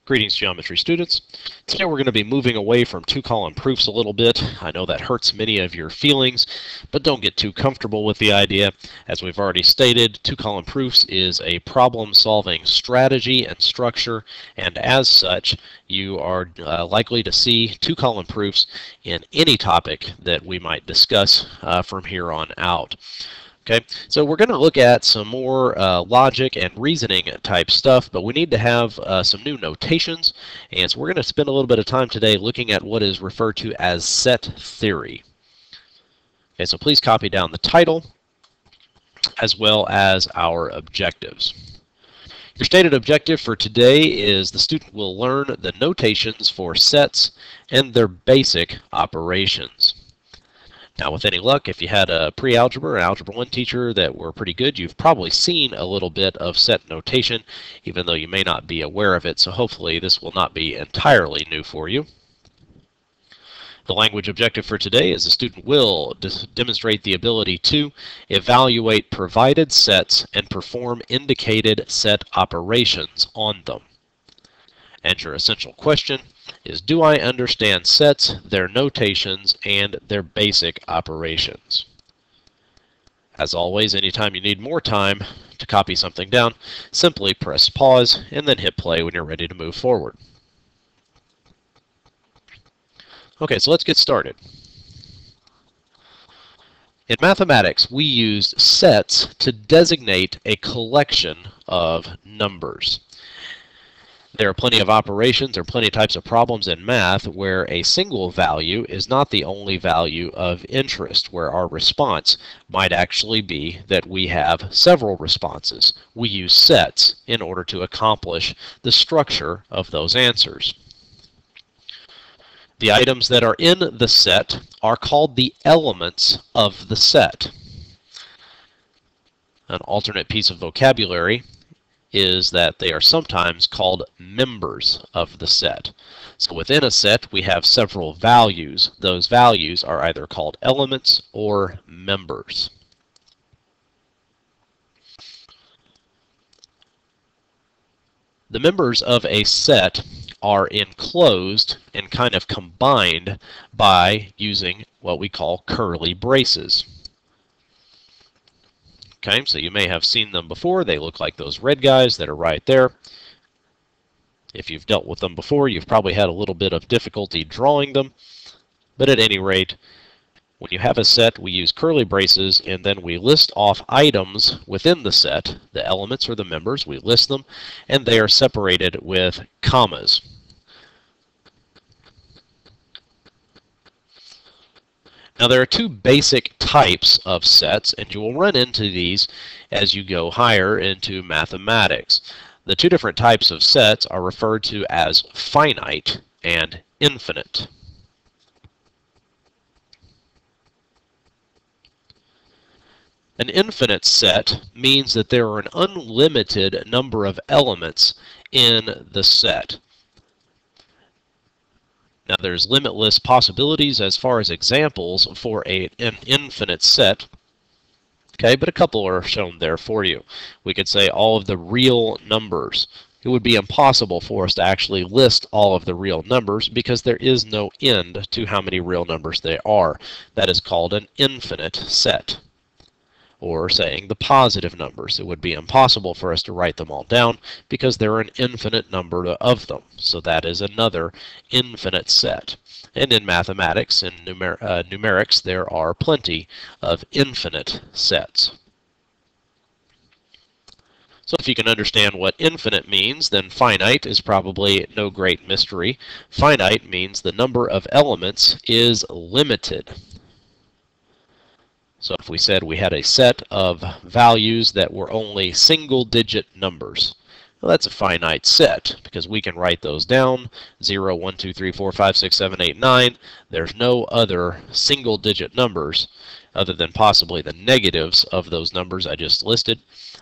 Greetings, geometry students. Today we're going to be moving away from two-column proofs a little bit. I know that hurts many of your feelings, but don't get too comfortable with the idea. As we've already stated, two-column proofs is a problem-solving strategy and structure, and as such, you are likely to see two-column proofs in any topic that we might discuss from here on out. Okay, so we're going to look at some more logic and reasoning type stuff, but we need to have some new notations, and so we're going to spend a little bit of time today looking at what is referred to as set theory. Okay, so please copy down the title as well as our objectives. Your stated objective for today is the student will learn the notations for sets and their basic operations. Now, with any luck, if you had a pre-algebra or algebra 1 teacher that were pretty good, you've probably seen a little bit of set notation, even though you may not be aware of it, so hopefully this will not be entirely new for you. The language objective for today is the student will demonstrate the ability to evaluate provided sets and perform indicated set operations on them. And your essential question is, do I understand sets, their notations, and their basic operations? As always, anytime you need more time to copy something down, simply press pause and then hit play when you're ready to move forward. Okay, so let's get started. In mathematics, we use sets to designate a collection of numbers. There are plenty of operations or plenty of types of problems in math where a single value is not the only value of interest, where our response might actually be that we have several responses. We use sets in order to accomplish the structure of those answers. The items that are in the set are called the elements of the set. An alternate piece of vocabulary is that they are sometimes called members of the set. So within a set, we have several values. Those values are either called elements or members. The members of a set are enclosed and kind of combined by using what we call curly braces. Okay, so you may have seen them before. They look like those red guys that are right there. If you've dealt with them before, you've probably had a little bit of difficulty drawing them. But at any rate, when you have a set, we use curly braces, and then we list off items within the set, the elements or the members. We list them, and they are separated with commas. Now, there are two basic types of sets, and you will run into these as you go higher into mathematics. The two different types of sets are referred to as finite and infinite. An infinite set means that there are an unlimited number of elements in the set. Now, there's limitless possibilities as far as examples for an infinite set, okay, but a couple are shown there for you. We could say all of the real numbers. It would be impossible for us to actually list all of the real numbers because there is no end to how many real numbers there are. That is called an infinite set. Or saying the positive numbers. It would be impossible for us to write them all down because there are an infinite number of them. So that is another infinite set. And in mathematics and numerics, there are plenty of infinite sets. So if you can understand what infinite means, then finite is probably no great mystery. Finite means the number of elements is limited. So if we said we had a set of values that were only single-digit numbers, well, that's a finite set because we can write those down, 0, 1, 2, 3, 4, 5, 6, 7, 8, 9. There's no other single-digit numbers other than possibly the negatives of those numbers I just listed,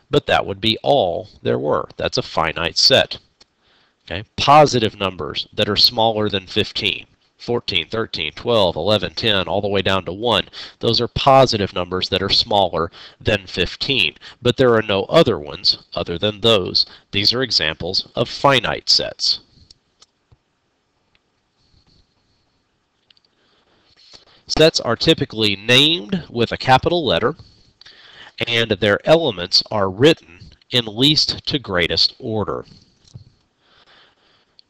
but that would be all there were. That's a finite set. Okay? Positive numbers that are smaller than 15. 14, 13, 12, 11, 10, all the way down to 1. Those are positive numbers that are smaller than 15. But there are no other ones other than those. These are examples of finite sets. Sets are typically named with a capital letter, and their elements are written in least to greatest order.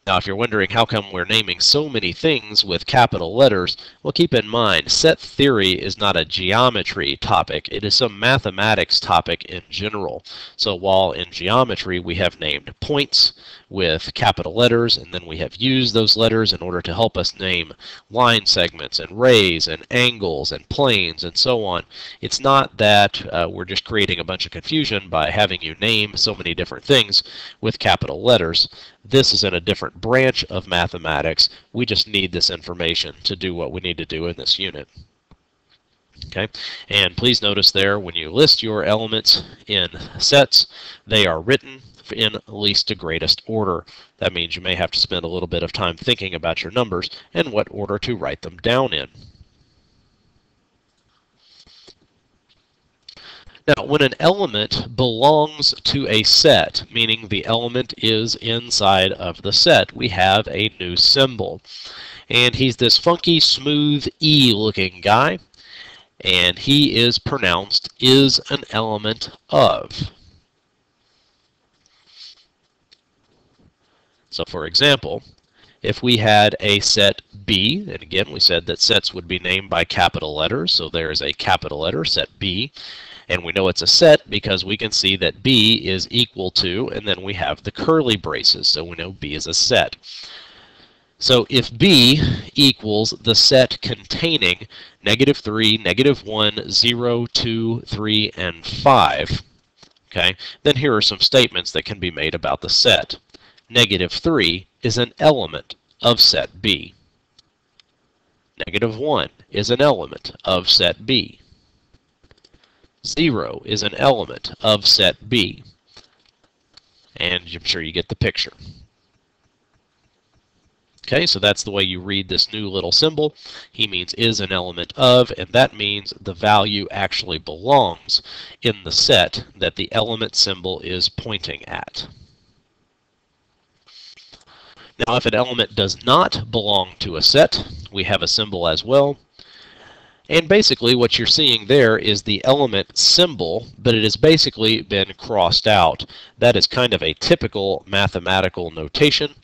Now, if you're wondering how come we're naming so many things with capital letters, well, keep in mind, set theory is not a geometry topic. It is some mathematics topic in general. So while in geometry we have named points with capital letters, and then we have used those letters in order to help us name line segments and rays and angles and planes and so on, it's not that we're just creating a bunch of confusion by having you name so many different things with capital letters. This is in a different branch of mathematics. We just need this information to do what we need to do in this unit. Okay, and please notice there when you list your elements in sets, they are written in least to greatest order. That means you may have to spend a little bit of time thinking about your numbers and what order to write them down in. Now, when an element belongs to a set, meaning the element is inside of the set, we have a new symbol. And he's this funky, smooth E-looking guy, and he is pronounced is an element of. So, for example, if we had a set B, and again, we said that sets would be named by capital letters, so there is a capital letter, set B. And we know it's a set because we can see that B is equal to, and then we have the curly braces, so we know B is a set. So if B equals the set containing -3, -1, 0, 2, 3, and 5, okay, then here are some statements that can be made about the set. -3 is an element of set B. -1 is an element of set B. 0 is an element of set B. And I'm sure you get the picture. Okay, so that's the way you read this new little symbol. He means is an element of, and that means the value actually belongs in the set that the element symbol is pointing at. Now, if an element does not belong to a set, we have a symbol as well. And basically what you're seeing there is the element symbol, but it has basically been crossed out. That is kind of a typical mathematical notation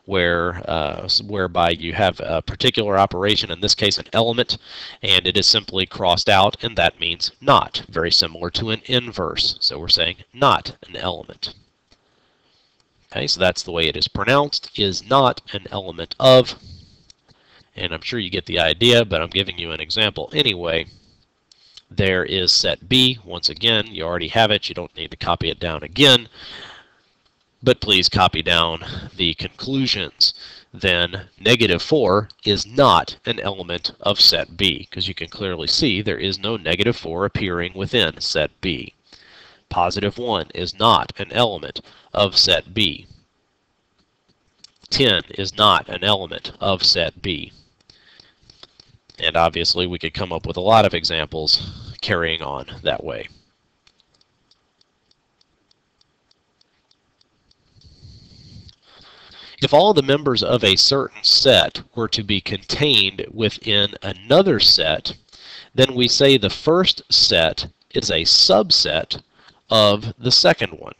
whereby you have a particular operation, in this case an element, and it is simply crossed out, and that means not, very similar to an inverse. So we're saying not an element. Okay, so that's the way it is pronounced, is not an element of. And I'm sure you get the idea, but I'm giving you an example anyway. There is set B. Once again, you already have it. You don't need to copy it down again. But please copy down the conclusions. Then -4 is not an element of set B, because you can clearly see there is no -4 appearing within set B. +1 is not an element of set B. 10 is not an element of set B. And obviously we could come up with a lot of examples carrying on that way. If all the members of a certain set were to be contained within another set, then we say the first set is a subset of the second one.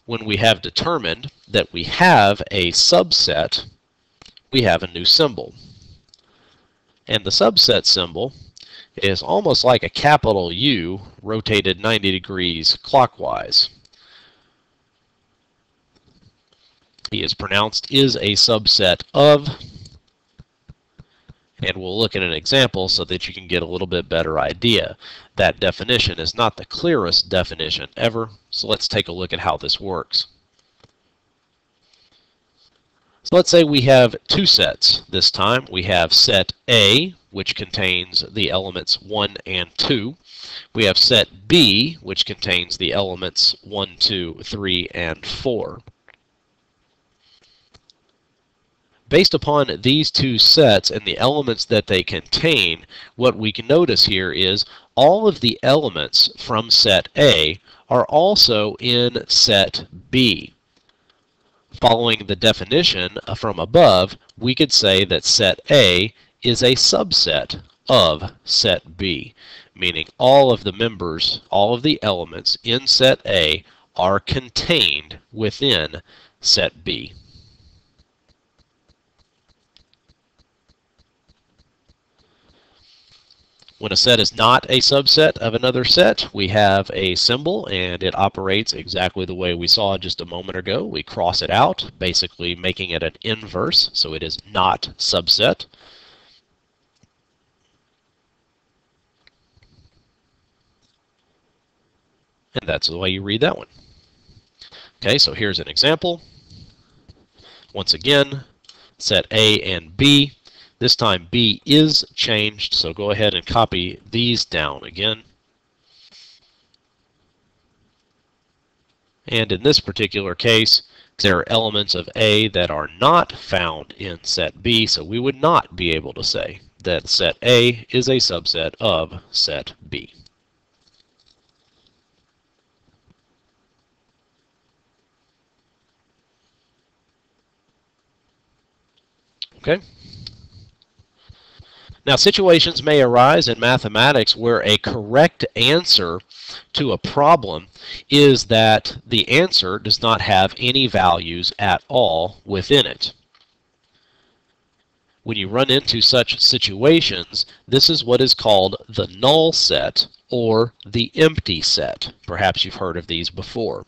When we have determined that we have a subset, we have a new symbol. And the subset symbol is almost like a capital U rotated 90 degrees clockwise. He is pronounced is a subset of, and we'll look at an example so that you can get a little bit better idea. That definition is not the clearest definition ever, so let's take a look at how this works. So let's say we have two sets this time. We have set A, which contains the elements 1 and 2. We have set B, which contains the elements 1, 2, 3, and 4. Based upon these two sets and the elements that they contain, what we can notice here is all of the elements from set A are also in set B. Following the definition from above, we could say that set A is a subset of set B, meaning all of the members, all of the elements in set A are contained within set B. When a set is not a subset of another set, we have a symbol, and it operates exactly the way we saw just a moment ago. We cross it out, basically making it an inverse, so it is not subset. And that's the way you read that one. Okay, so here's an example. Once again, set A and B. This time B is changed, so go ahead and copy these down again. And in this particular case, there are elements of A that are not found in set B, so we would not be able to say that set A is a subset of set B. Okay? Now, situations may arise in mathematics where a correct answer to a problem is that the answer does not have any values at all within it. When you run into such situations, this is what is called the null set or the empty set. Perhaps you've heard of these before.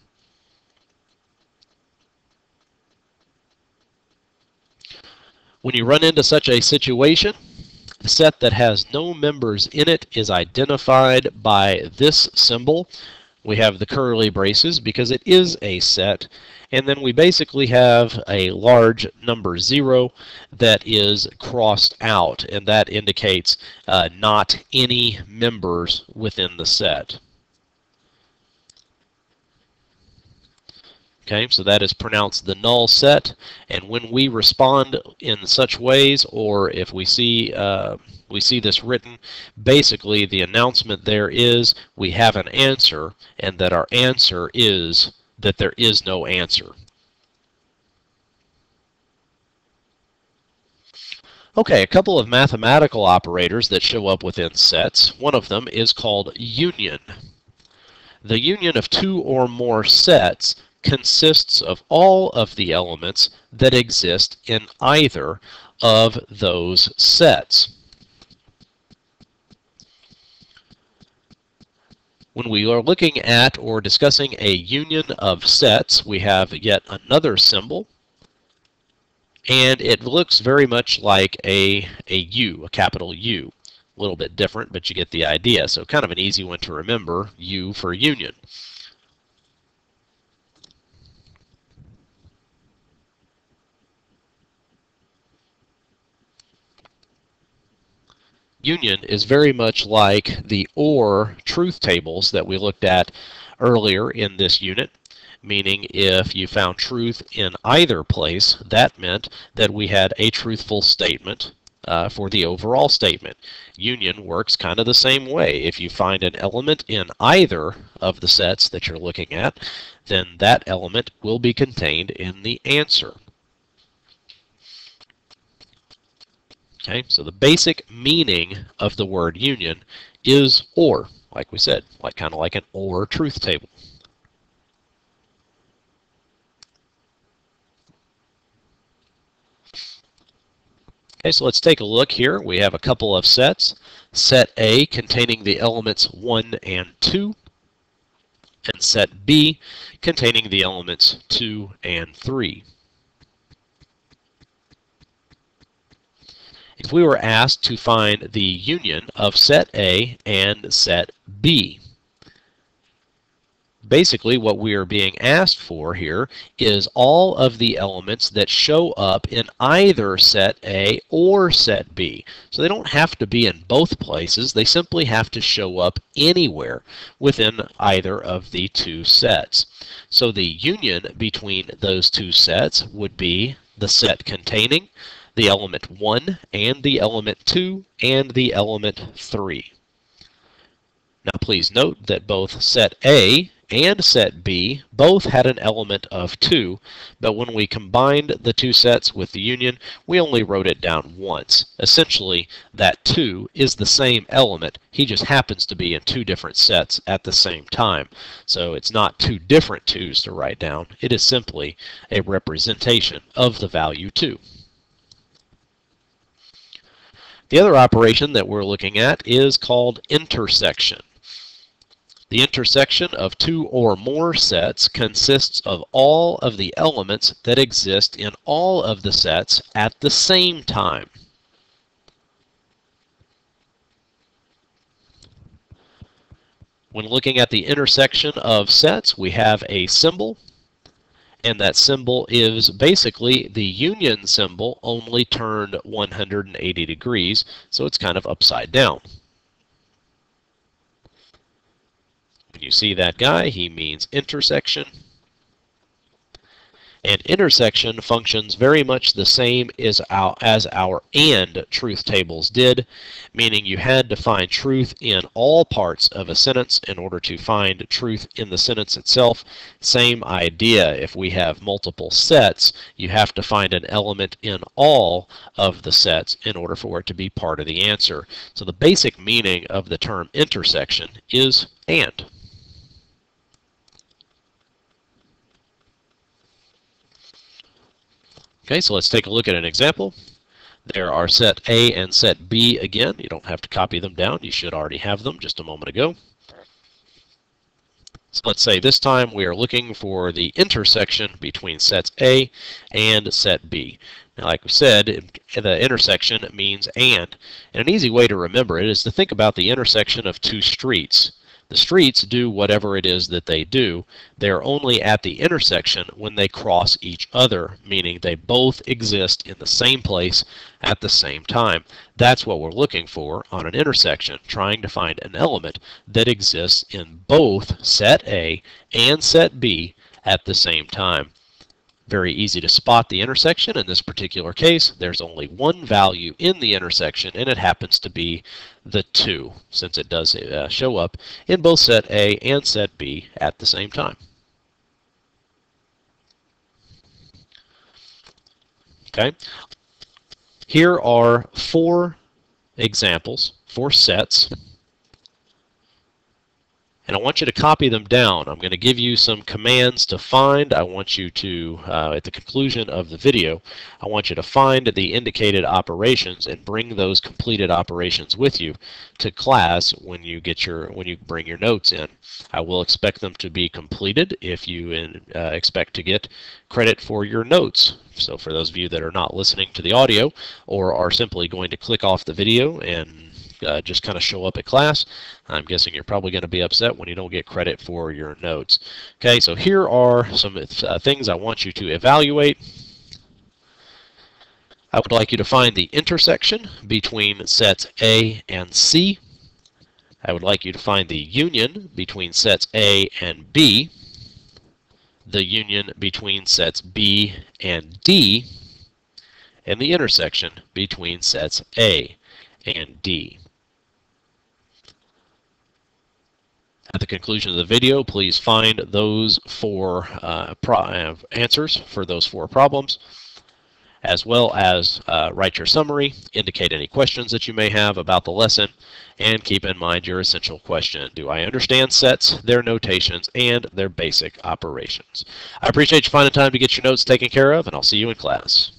When you run into such a situation, the set that has no members in it is identified by this symbol. We have the curly braces because it is a set, and then we basically have a large number 0 that is crossed out, and that indicates not any members within the set. Okay, so that is pronounced the null set, and when we respond in such ways, or if we see this written, basically the announcement there is we have an answer, and that our answer is that there is no answer. Okay, a couple of mathematical operators that show up within sets. One of them is called union. The union of two or more sets consists of all of the elements that exist in either of those sets. When we are looking at or discussing a union of sets, we have yet another symbol, and it looks very much like a U, a capital U. A little bit different, but you get the idea. So kind of an easy one to remember, U for union. Union is very much like the OR truth tables that we looked at earlier in this unit, meaning if you found truth in either place, that meant that we had a truthful statement for the overall statement. Union works kind of the same way. If you find an element in either of the sets that you're looking at, then that element will be contained in the answer. Okay, so the basic meaning of the word union is OR, like we said, kind of like an OR truth table. Okay, so let's take a look here. We have a couple of sets. Set A containing the elements 1 and 2, and set B containing the elements 2 and 3. If we were asked to find the union of set A and set B, basically what we are being asked for here is all of the elements that show up in either set A or set B. So they don't have to be in both places, they simply have to show up anywhere within either of the two sets. So the union between those two sets would be the set containing the element 1 and the element 2 and the element 3. Now please note that both set A and set B both had an element of 2, but when we combined the two sets with the union, we only wrote it down once. Essentially, that 2 is the same element. He just happens to be in two different sets at the same time. So it's not two different 2's to write down. It is simply a representation of the value 2. The other operation that we're looking at is called intersection. The intersection of two or more sets consists of all of the elements that exist in all of the sets at the same time. When looking at the intersection of sets, we have a symbol, and that symbol is basically the union symbol only turned 180 degrees, so it's kind of upside down. When you see that guy, he means intersection. And intersection functions very much the same as our AND truth tables did, meaning you had to find truth in all parts of a sentence in order to find truth in the sentence itself. Same idea. If we have multiple sets, you have to find an element in all of the sets in order for it to be part of the answer. So the basic meaning of the term intersection is AND. Okay, so let's take a look at an example. There are set A and set B again. You don't have to copy them down. You should already have them just a moment ago. So let's say this time we are looking for the intersection between sets A and set B. Now, like we said, the intersection means and an easy way to remember it is to think about the intersection of two streets. The streets do whatever it is that they do. They're only at the intersection when they cross each other, meaning they both exist in the same place at the same time. That's what we're looking for on an intersection, trying to find an element that exists in both set A and set B at the same time. Very easy to spot the intersection. In this particular case, there's only one value in the intersection, and it happens to be the 2, since it does show up in both set A and set B at the same time. Okay. Here are 4 examples, 4 sets. And I want you to copy them down. I'm going to give you some commands to find. I want you to, at the conclusion of the video, I want you to find the indicated operations and bring those completed operations with you to class when you bring your notes in. I will expect them to be completed if you expect to get credit for your notes. So for those of you that are not listening to the audio or are simply going to click off the video and just kind of show up at class, I'm guessing you're probably going to be upset when you don't get credit for your notes. Okay, so here are some things I want you to evaluate. I would like you to find the intersection between sets A and C. I would like you to find the union between sets A and B, the union between sets B and D, and the intersection between sets A and D. At the conclusion of the video, please find those 4 answers for those 4 problems, as well as write your summary, indicate any questions that you may have about the lesson, and keep in mind your essential question. Do I understand sets, their notations, and their basic operations? I appreciate you finding time to get your notes taken care of, and I'll see you in class.